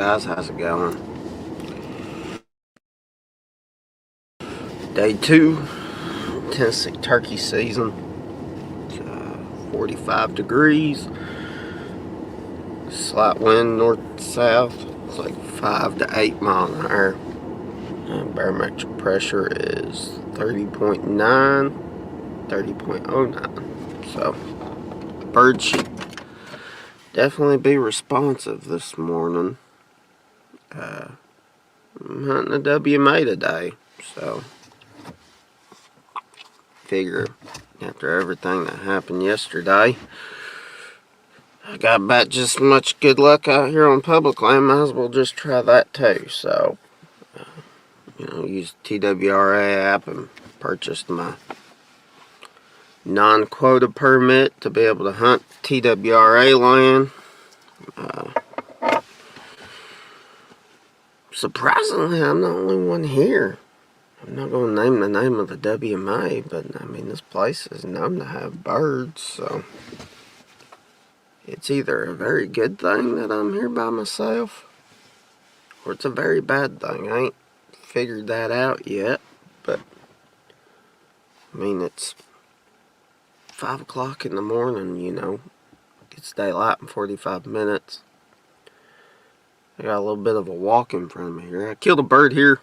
guys? How's it going? Day 2, Tennessee turkey season. It's 45 degrees. Slight wind north-south. It's like 5 to 8 miles an hour. Barometric pressure is 30.9, 30.09. So, birds should definitely be responsive this morning. I'm hunting a WMA today, so figure after everything that happened yesterday, I got about just as much good luck out here on public land. Might as well just try that too. So, used the TWRA app and purchased my non-quota permit to be able to hunt TWRA land. Surprisingly, I'm the only one here. I'm not going to name the name of the WMA, but I mean, this place is known to have birds, so it's either a very good thing that I'm here by myself, or it's a very bad thing. I ain't figured that out yet, but I mean, it's 5 o'clock in the morning, It's daylight in 45 minutes. I got a little bit of a walk in front of me here. I killed a bird here,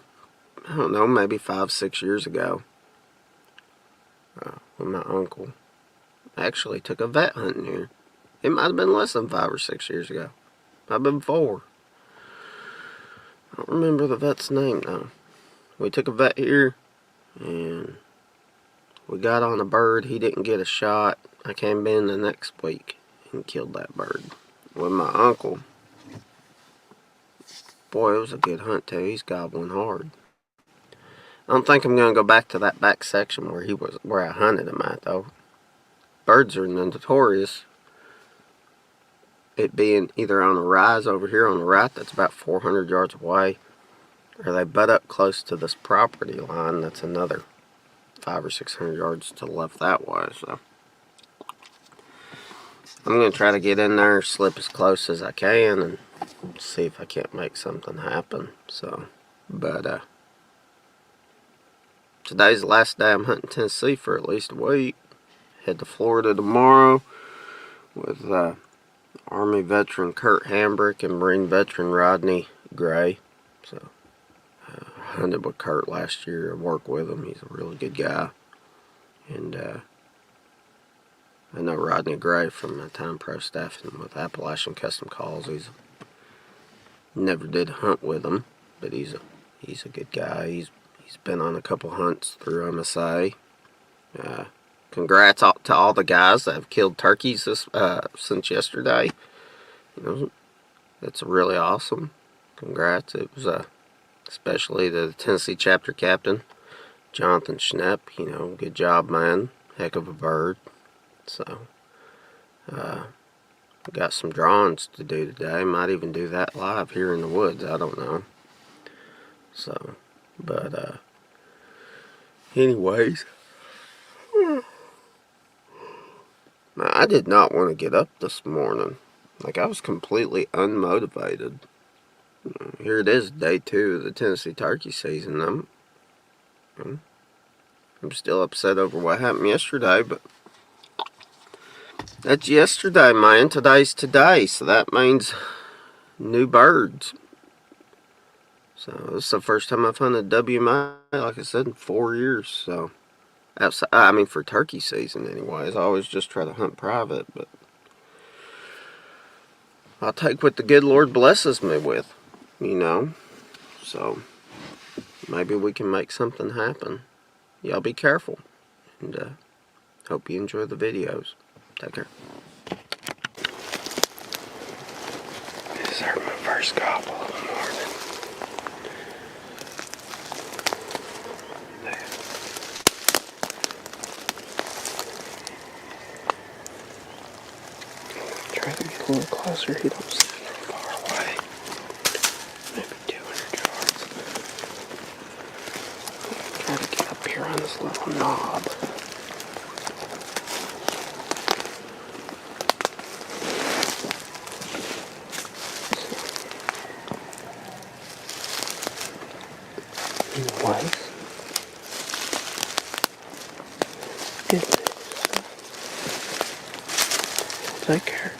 I don't know, maybe 5-6 years ago with my uncle. I actually took a vet hunting here. It might have been less than 5 or 6 years ago. Might have been 4. I don't remember the vet's name though. We took a vet here and we got on a bird. He didn't get a shot. I came in the next week and killed that bird with my uncle. Boy, it was a good hunt too. He's gobbling hard. I don't think I'm gonna go back to that back section where I hunted him at though. Birds are notorious it being either on a rise over here on the right that's about 400 yards away, or they butt up close to this property line that's another 500 or 600 yards to the left that way. So I'm going to try to get in there, slip as close as I can, and see if I can't make something happen. So, but today's the last day I'm hunting Tennessee for at least a week. Head to Florida tomorrow with Army veteran Kurt Hambrick and Marine veteran Rodney Gray. So, I hunted with Kurt last year. I worked with him. He's a really good guy. And I know Rodney Gray from my time pro staffing with Appalachian Custom Calls. He's never did hunt with him, but he's a good guy. He's been on a couple hunts through MSA. Congrats to all the guys that have killed turkeys since yesterday. That's really awesome. Congrats. It was especially the Tennessee chapter captain, Jonathan Schnepp. Good job, man. Heck of a bird. So, got some drawings to do today. Might even do that live here in the woods. I don't know. So, but anyways, I did not want to get up this morning. Like, I was completely unmotivated. Here it is, day 2 of the Tennessee turkey season. I'm still upset over what happened yesterday, but that's yesterday, man. Today's today, so that means new birds. So this is the first time I've hunted WMA, like I said, in 4 years. So outside, I mean, for turkey season, anyways. I always just try to hunt private, but I'll take what the good Lord blesses me with, So maybe we can make something happen. Y'all be careful, and hope you enjoy the videos. Take care. This is my first gobble of the morning. There. Try to get a little closer. He don't sit from far away. Maybe 200 yards. Try to get up here on this little knob. Anyways, good news. Take care.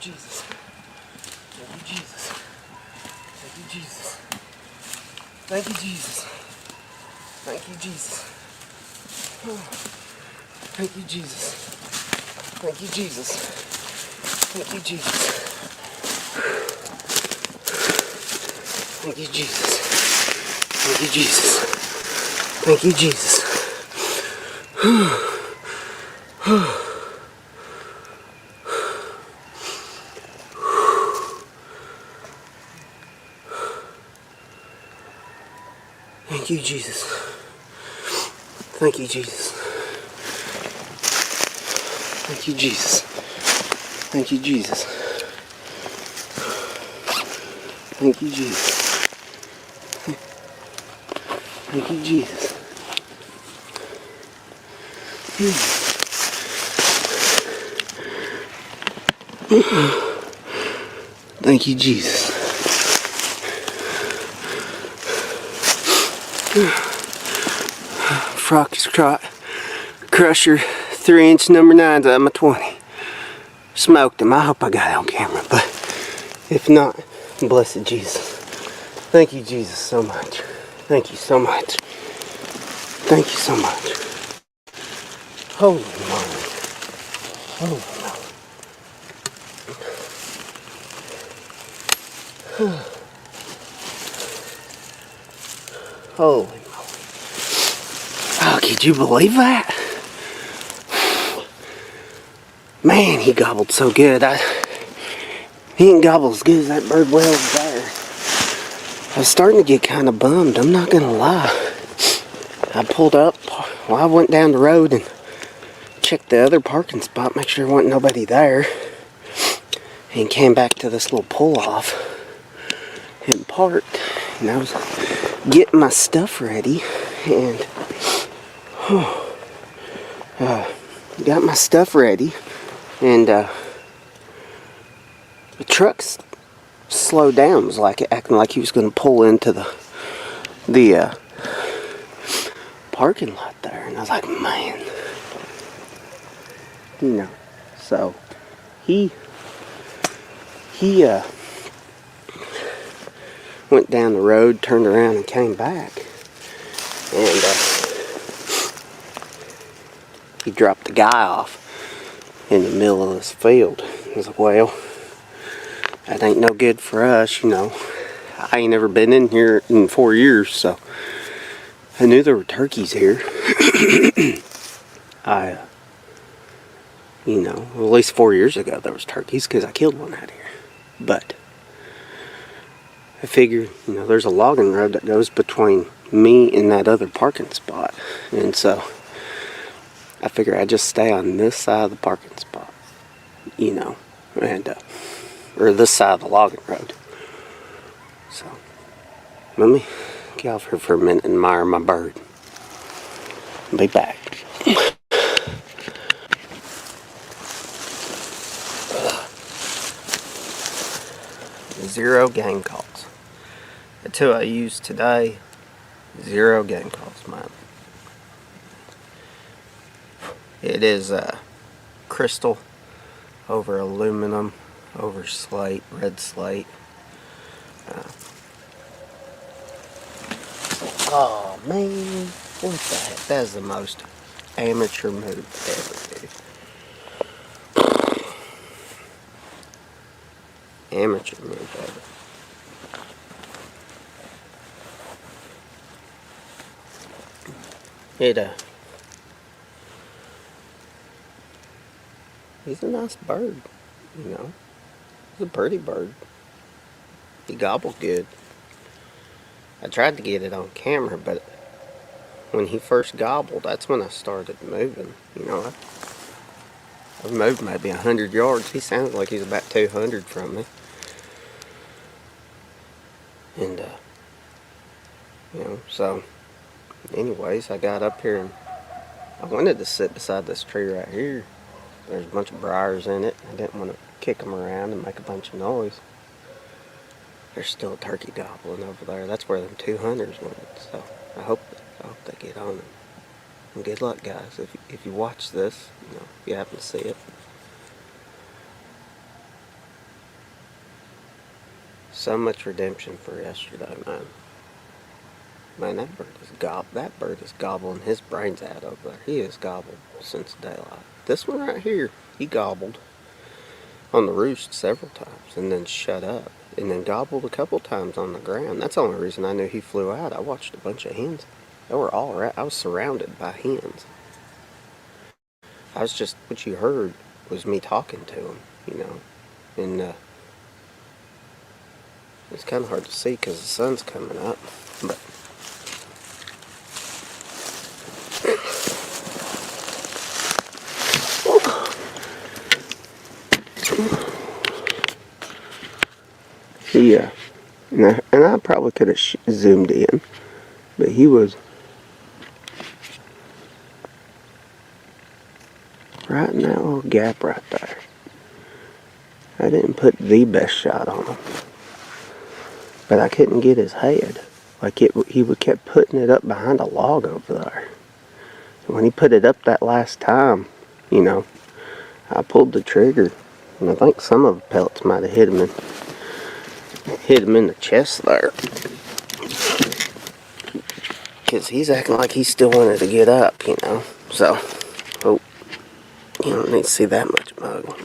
Jesus. Thank you, Jesus. Thank you, Jesus. Thank you, Jesus. Thank you, Jesus. Thank you, Jesus. Thank you, Jesus. Thank you, Jesus. Thank you, Jesus. Thank you, Jesus. Thank you, Jesus. Thank you, Jesus. Thank you, Jesus. Thank you, Jesus. Thank you, Jesus. Thank you, Jesus. Thank you, Jesus. Thank you, Jesus. Frocky's Trot Crusher 3-inch number 9s out of my 20. Smoked them. I hope I got it on camera, but if not, blessed Jesus. Thank you, Jesus, so much. Thank you so much. Thank you so much. Holy moly. Holy moly. Holy moly. Oh, could you believe that? Man, he gobbled so good. He didn't gobble as good as that bird well was there. I was starting to get kind of bummed, I'm not gonna lie. I pulled up, well, I went down the road and checked the other parking spot, make sure there wasn't nobody there. And came back to this little pull-off and parked. And I was getting my stuff ready and got my stuff ready and the truck's slowed down. It was like acting like he was going to pull into the parking lot there, and I was like, man, you know. So he went down the road, turned around, and came back, and he dropped the guy off in the middle of this field. I was like, well, that ain't no good for us, you know. I ain't never been in here in 4 years, so I knew there were turkeys here. You know, at least 4 years ago there was turkeys because I killed one out here. But I figured, you know, there's a logging road that goes between me and that other parking spot. And so I figured I'd just stay on this side of the parking spot, you know, and or this side of the logging road. So let me get off here for a minute and admire my bird. I'll be back. 0 game calls. The 2 I used today, 0 game calls, man. It is crystal over aluminum over slate, red slate. Oh man, what the heck? That is the most amateur move ever, dude. Amateur move ever. He's a nice bird, you know. He's a pretty bird. He gobbled good. I tried to get it on camera, but when he first gobbled, that's when I started moving. You know, I've moved maybe 100 yards. He sounded like he's about 200 from me. And, you know, so, anyways, I got up here and I wanted to sit beside this tree right here. There's a bunch of briars in it. I didn't want to kick them around and make a bunch of noise. There's still a turkey gobbling over there. That's where them 200s went. So I hope they get on them. And good luck, guys. If you watch this, you know, if you happen to see it. so much redemption for yesterday, man. Man, that bird is gobbling his brains out over there. He has gobbled since daylight. This one right here, he gobbled on the roost several times and then shut up and then gobbled a couple times on the ground. That's the only reason I knew he flew out. I watched a bunch of hens. They were all right. I was surrounded by hens. What you heard was me talking to them, and it's kind of hard to see because the sun's coming up, but yeah, and I probably could have zoomed in, but he was right in that little gap right there. I didn't put the best shot on him, but I couldn't get his head. He kept putting it up behind a log over there. And when he put it up that last time, I pulled the trigger, and I think some of the pellets might have hit him in the chest there. Because he's acting like he still wanted to get up, So, you don't need to see that much mug.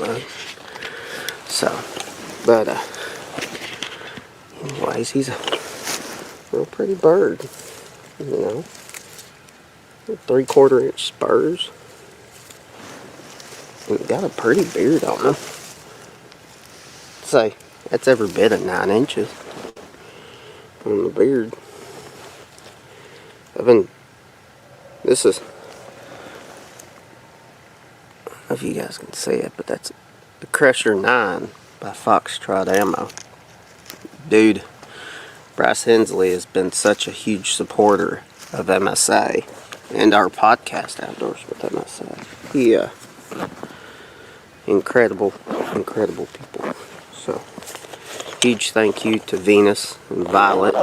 So, but, anyways, he's a real pretty bird, 3/4 inch spurs. And got a pretty beard on him. Say, that's every bit of 9 inches on the beard. This is, I don't know if you guys can see it, but that's the Crusher 9 by Foxtrot Ammo. Dude, Bryce Hensley has been such a huge supporter of MSA and our podcast Outdoors with MSA. Incredible people. So, huge thank you to Venus and Violet.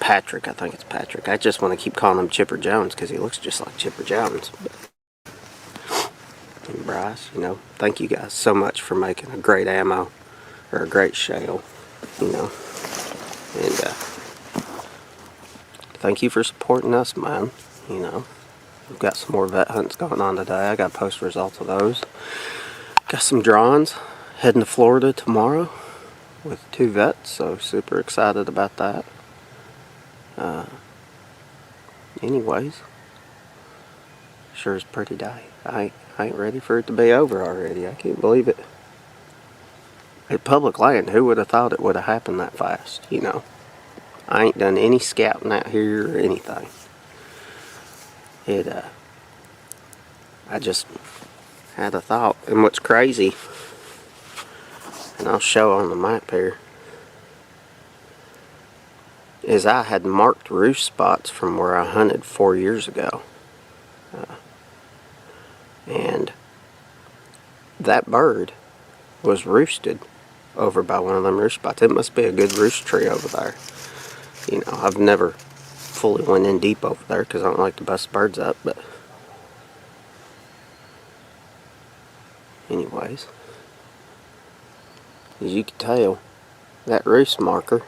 Patrick, I think it's Patrick. I just want to keep calling him Chipper Jones because he looks just like Chipper Jones. And Bryce, thank you guys so much for making a great ammo, or a great shell, and thank you for supporting us, man. We've got some more vet hunts going on today. I got post results of those. Got some drawings. Heading to Florida tomorrow with 2 vets, so super excited about that. Anyways, sure is a pretty day. I ain't ready for it to be over already. I can't believe it. At public land, who would have thought it would have happened that fast, I ain't done any scouting out here or anything. I just had a thought. And what's crazy, and I'll show on the map here, is I had marked roost spots from where I hunted 4 years ago. And that bird was roosted over by one of them roost spots. It must be a good roost tree over there. I've never fully went in deep over there because I don't like to bust birds up, but anyways, as you can tell, that roost marker,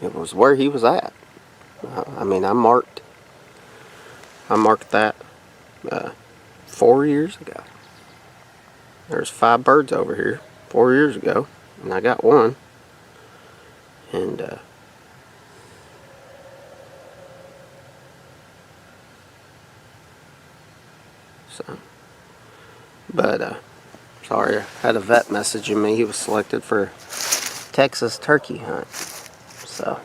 it was where he was at. I marked that 4 years ago. There's 5 birds over here 4 years ago, and I got one. And sorry, I had a vet messaging me. He was selected for Texas turkey hunt. So,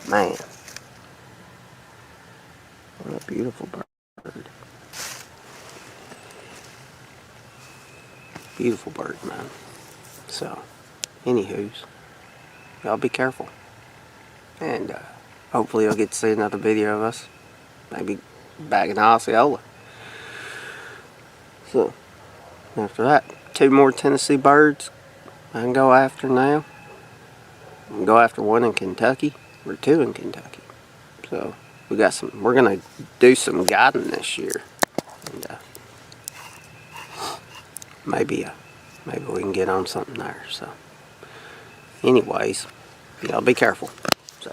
man, what a beautiful bird. Beautiful bird, man. So, anywho's, y'all be careful. And hopefully you'll get to see another video of us. Maybe bagging Osceola. So, after that, 2 more Tennessee birds I can go after now. I can go after 1 in Kentucky, or 2 in Kentucky. So, we're going to do some guiding this year. And maybe maybe we can get on something there. So, anyways, y'all be careful. So.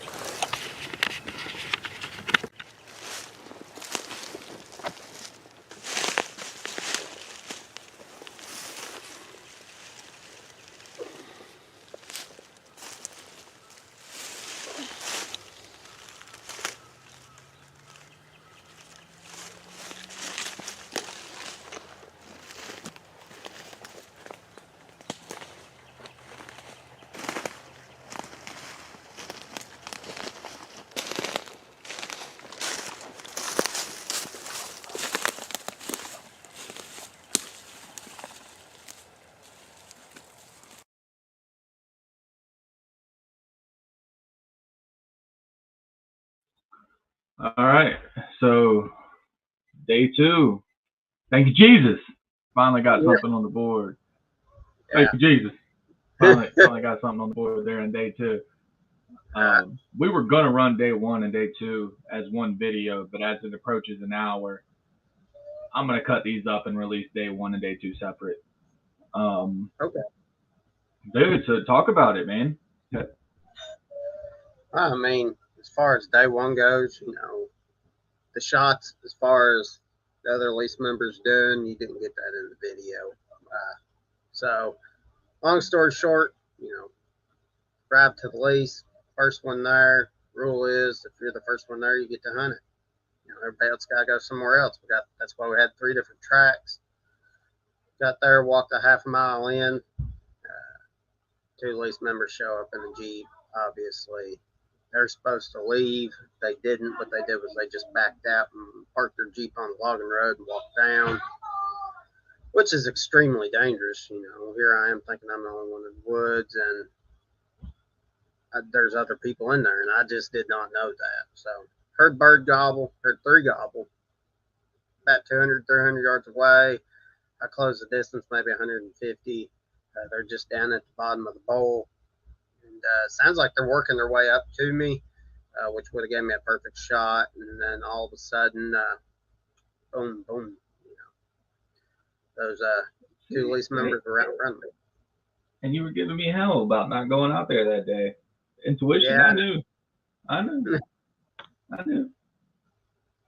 All right. So day 2. Thank you, Jesus. Finally got something on the board. Yeah. Thank you, Jesus. Finally got something on the board there in day 2. We were gonna run day 1 and day 2 as one video, but as it approaches an hour, I'm gonna cut these up and release day 1 and day 2 separate. Okay. Dude, so talk about it, man. I mean, as far as day 1 goes, the shots, as far as the other lease members doing, you didn't get that in the video. So, long story short, drive to the lease, first one there. Rule is, if you're the first one there, you get to hunt it. Everybody else got to go somewhere else. That's why we had 3 different tracks. Got there, walked a half a mile in. 2 lease members show up in a Jeep, obviously. They're supposed to leave. They didn't. What they did was they just backed out and parked their Jeep on the logging road and walked down, which is extremely dangerous. Here I am thinking I'm the only one in the woods, and there's other people in there, and I just did not know that. So, heard bird gobble, heard 3 gobble, about 200, 300 yards away. I closed the distance, maybe 150. They're just down at the bottom of the bowl. And sounds like they're working their way up to me, which would have given me a perfect shot. And then all of a sudden, boom, boom, those 2 lease members were out in front of me. And you were giving me hell about not going out there that day. Intuition, Yeah. I knew. I knew.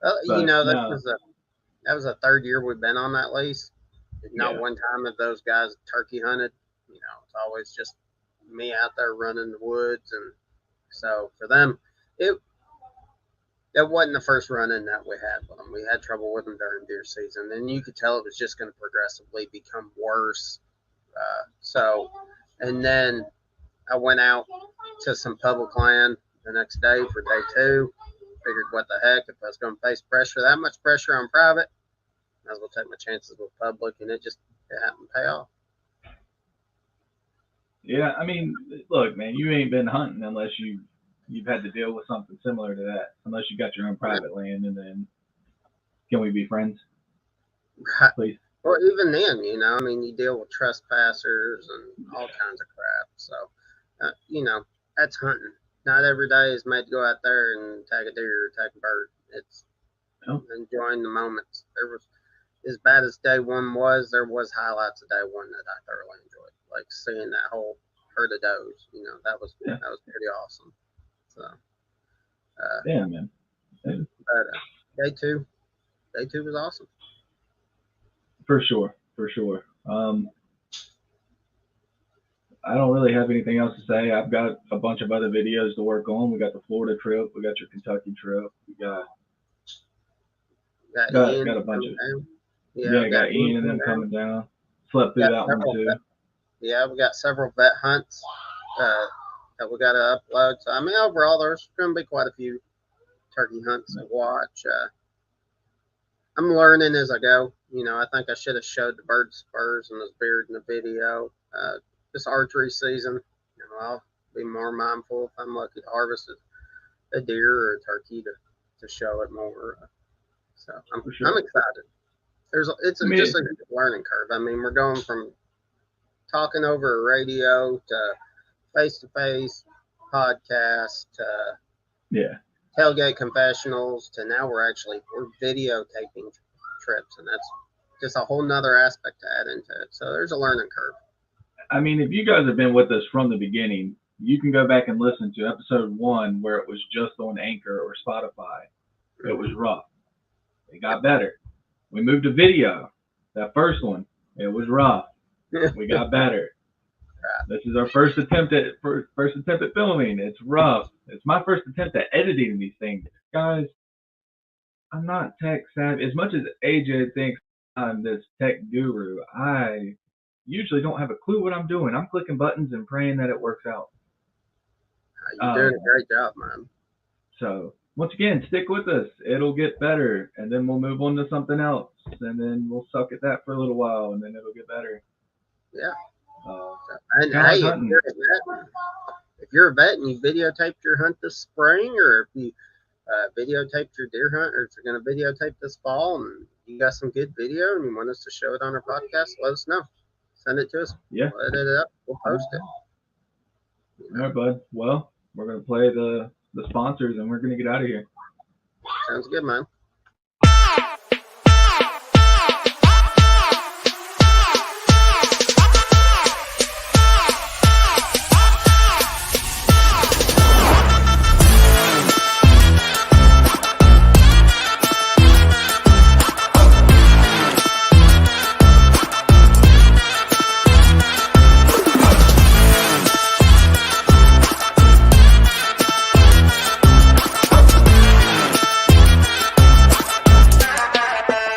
That was the 3rd year we've been on that lease. Not one time have those guys turkey hunted. It's always just me out there running the woods, and so for them, that wasn't the first run-in that we had with them. We had trouble with them during deer season, and you could tell it was just going to progressively become worse. And then I went out to some public land the next day for day 2. Figured, what the heck, if I was going to face that much pressure on private, I might as well take my chances with public, and it happened to pay off. Yeah, I mean, look, man, you ain't been hunting unless you've had to deal with something similar to that. Unless you got your own private land, and then can we be friends, please? Well, even then, you deal with trespassers and all kinds of crap. So, that's hunting. Not every day is made to go out there and tag a deer or tag a bird. It's enjoying the moments. There was, as bad as day 1 was, there was highlights of day 1 that I thoroughly enjoyed, like seeing that whole herd of does. That was pretty awesome. So, yeah, man. But day 2 was awesome. For sure. I don't really have anything else to say. I've got a bunch of other videos to work on. We got the Florida trip. We got your Kentucky trip. We got a bunch of got Ian and them coming down. Slept through that one too. Yeah, we got several vet hunts that we got to upload. So overall, there's going to be quite a few turkey hunts to watch. I'm learning as I go. I think I should have showed the bird spurs and his beard in the video. This archery season, I'll be more mindful if I'm lucky to harvest a deer or a turkey to show it more. So I'm excited. It's just a learning curve. We're going from talking over a radio to face-to-face podcast to tailgate confessionals to now we're videotaping trips, and that's just a whole nother aspect to add into it. So there's a learning curve. I mean, if you guys have been with us from the beginning, you can go back and listen to episode 1 where it was just on Anchor or Spotify. It was rough. It got better. We moved to video. That first one, it was rough. We got better. This is our first attempt at filming. It's rough. It's my first attempt at editing these things, guys. I'm not tech savvy. As much as AJ thinks I'm this tech guru, I usually don't have a clue what I'm doing. I'm clicking buttons and praying that it works out. You're doing a great job, man. So once again, stick with us. It'll get better, and then we'll move on to something else, and then we'll suck at that for a little while, and then it'll get better. Yeah. And hey, if you're a vet and you videotaped your hunt this spring, or if you videotaped your deer hunt, or if you're going to videotape this fall, and you got some good video and you want us to show it on our podcast, let us know. Send it to us. Yeah. We'll edit it up. We'll post it. All right, bud. Well, we're going to play the sponsors, and we're going to get out of here. Sounds good, man.